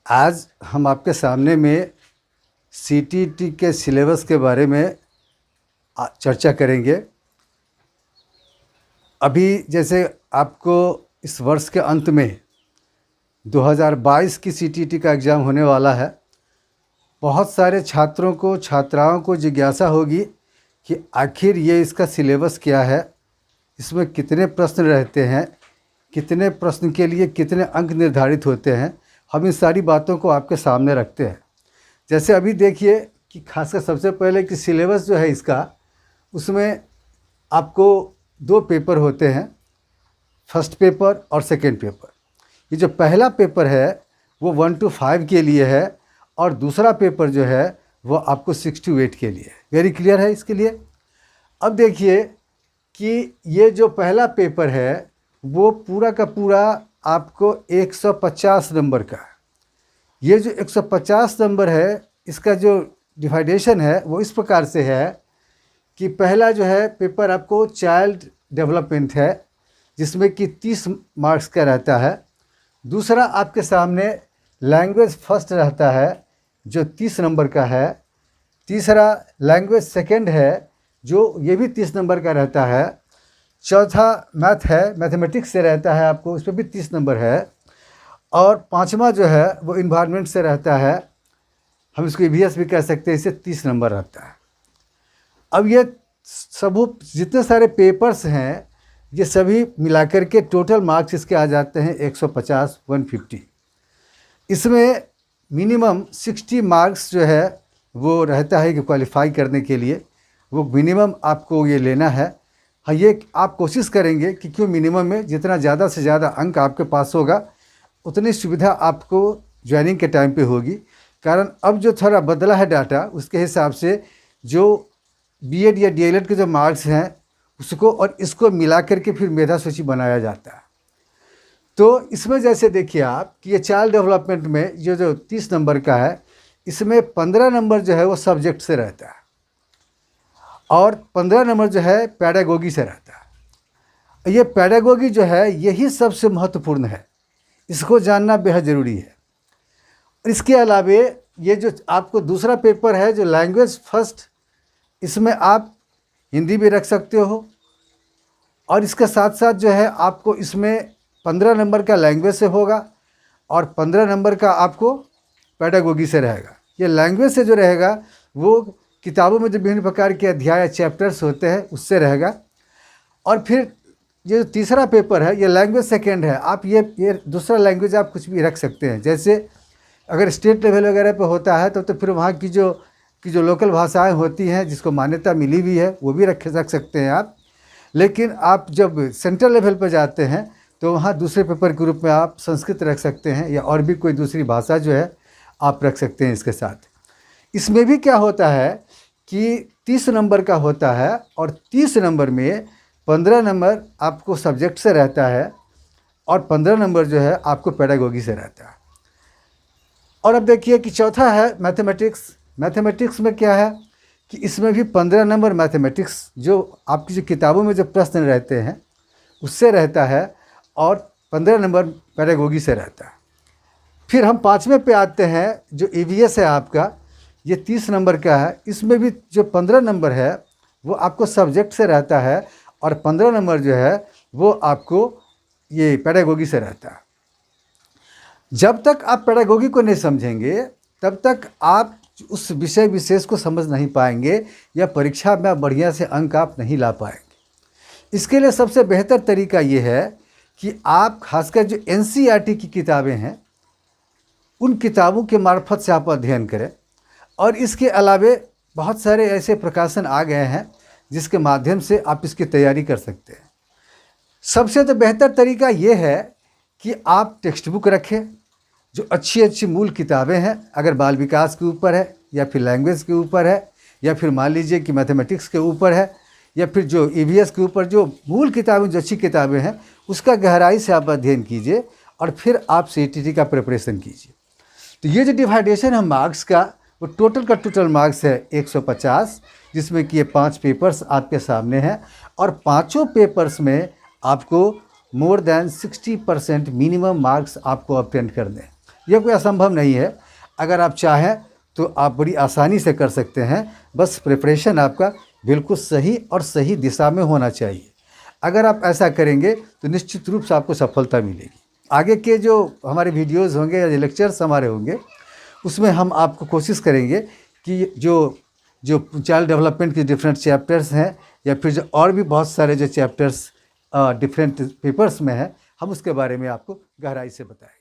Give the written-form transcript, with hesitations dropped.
आज हम आपके सामने में सीटीईटी के सिलेबस के बारे में चर्चा करेंगे। अभी जैसे आपको इस वर्ष के अंत में 2022 की सीटीईटी का एग्ज़ाम होने वाला है। बहुत सारे छात्रों को, छात्राओं को जिज्ञासा होगी कि आखिर ये इसका सिलेबस क्या है, इसमें कितने प्रश्न रहते हैं, कितने प्रश्न के लिए कितने अंक निर्धारित होते हैं। हम इन सारी बातों को आपके सामने रखते हैं। जैसे अभी देखिए कि खासकर सबसे पहले कि सिलेबस जो है इसका, उसमें आपको 2 पेपर होते हैं, फर्स्ट पेपर और सेकंड पेपर। ये जो पहला पेपर है वो 1 to 5 के लिए है और दूसरा पेपर जो है वो आपको 6 to 8 के लिए है। वेरी क्लियर है इसके लिए। अब देखिए कि ये जो पहला पेपर है वो पूरा का पूरा आपको 150 नंबर का है। ये जो 150 नंबर है, इसका जो डिवाइडेशन है वो इस प्रकार से है कि पहला जो है पेपर आपको चाइल्ड डेवलपमेंट है, जिसमें कि 30 मार्क्स का रहता है। दूसरा आपके सामने लैंग्वेज फर्स्ट रहता है जो 30 नंबर का है। तीसरा लैंग्वेज सेकंड है जो ये भी 30 नंबर का रहता है। चौथा मैथ है, मैथमेटिक्स से रहता है आपको, इस पर भी 30 नंबर है। और पांचवा जो है वो इन्वायरमेंट से रहता है, हम इसको ईवीएस भी कह सकते हैं, इससे 30 नंबर रहता है। अब ये सब जितने सारे पेपर्स हैं ये सभी मिलाकर के टोटल मार्क्स इसके आ जाते हैं 150, 150। इसमें मिनिमम 60 मार्क्स जो है वो रहता है कि क्वालिफाई करने के लिए वो मिनिमम आपको ये लेना है। हाँ, ये आप कोशिश करेंगे कि क्यों मिनिमम में जितना ज़्यादा से ज़्यादा अंक आपके पास होगा उतनी सुविधा आपको ज्वाइनिंग के टाइम पे होगी। कारण अब जो थोड़ा बदला है डाटा, उसके हिसाब से जो बीएड या डीएलएड के जो मार्क्स हैं उसको और इसको मिला करके फिर मेधा सूची बनाया जाता है। तो इसमें जैसे देखिए आप कि ये चाइल्ड डेवलपमेंट में ये जो 30 नंबर का है, इसमें 15 नंबर जो है वो सब्जेक्ट से रहता है और 15 नंबर जो है पैडागोगी से रहता है। ये पैडागोगी जो है यही सबसे महत्वपूर्ण है, इसको जानना बेहद ज़रूरी है। इसके अलावे ये जो आपको दूसरा पेपर है जो लैंग्वेज फर्स्ट, इसमें आप हिंदी भी रख सकते हो और इसके साथ साथ जो है आपको इसमें 15 नंबर का लैंग्वेज से होगा और 15 नंबर का आपको पैडागोगी से रहेगा। ये लैंग्वेज से जो रहेगा वो किताबों में जो विभिन्न प्रकार के अध्याय चैप्टर्स होते हैं उससे रहेगा। और फिर ये जो तीसरा पेपर है ये लैंग्वेज सेकेंड है। आप ये दूसरा लैंग्वेज आप कुछ भी रख सकते हैं। जैसे अगर स्टेट लेवल वगैरह पे होता है तो फिर वहाँ की जो लोकल भाषाएं होती हैं जिसको मान्यता मिली हुई है वो भी रख सकते हैं आप। लेकिन आप जब सेंट्रल लेवल पर जाते हैं तो वहाँ दूसरे पेपर के रूप में आप संस्कृत रख सकते हैं या और भी कोई दूसरी भाषा जो है आप रख सकते हैं इसके साथ। इसमें भी क्या होता है कि 30 नंबर का होता है और 30 नंबर में 15 नंबर आपको सब्जेक्ट से रहता है और 15 नंबर जो है आपको पैडागोगी से रहता है। और अब देखिए कि चौथा है मैथमेटिक्स। मैथमेटिक्स में क्या है कि इसमें भी 15 नंबर मैथमेटिक्स जो आपकी जो किताबों में जो प्रश्न रहते हैं उससे रहता है और 15 नंबर पैडागोगी से रहता है। फिर हम 5वें पे आते हैं जो ईवीएस है आपका, ये 30 नंबर का है। इसमें भी जो 15 नंबर है वो आपको सब्जेक्ट से रहता है और 15 नंबर जो है वो आपको ये पैडागोगी से रहता है। जब तक आप पैडागोगी को नहीं समझेंगे तब तक आप उस विषय विशेष को समझ नहीं पाएंगे या परीक्षा में बढ़िया से अंक आप नहीं ला पाएंगे। इसके लिए सबसे बेहतर तरीका ये है कि आप खासकर जो एनसीईआरटी की किताबें हैं उन किताबों के मार्फत से आप अध्ययन करें। और इसके अलावे बहुत सारे ऐसे प्रकाशन आ गए हैं जिसके माध्यम से आप इसकी तैयारी कर सकते हैं। सबसे तो बेहतर तरीका ये है कि आप टेक्स्ट बुक रखें जो अच्छी अच्छी मूल किताबें हैं, अगर बाल विकास के ऊपर है या फिर लैंग्वेज के ऊपर है या फिर मान लीजिए कि मैथमेटिक्स के ऊपर है या फिर जो ईवीएस के ऊपर जो मूल किताबें जो अच्छी किताबें हैं उसका गहराई से आप अध्ययन कीजिए और फिर आप सीटीईटी का प्रिपरेशन कीजिए। तो ये जो डिवाइडेशन है मार्क्स का वो टोटल का टोटल मार्क्स है 150, जिसमें कि ये 5 पेपर्स आपके सामने हैं और पांचों पेपर्स में आपको मोर देन 60% मिनिमम मार्क्स आपको ऑब्टेन करने हैं। यह कोई असंभव नहीं है। अगर आप चाहें तो आप बड़ी आसानी से कर सकते हैं। बस प्रिपरेशन आपका बिल्कुल सही और सही दिशा में होना चाहिए। अगर आप ऐसा करेंगे तो निश्चित रूप से आपको सफलता मिलेगी। आगे के जो हमारे वीडियोज़ होंगे या लेक्चर्स हमारे होंगे, उसमें हम आपको कोशिश करेंगे कि जो चाइल्ड डेवलपमेंट के डिफरेंट चैप्टर्स हैं या फिर जो और भी बहुत सारे जो चैप्टर्स डिफरेंट पेपर्स में हैं, हम उसके बारे में आपको गहराई से बताएं।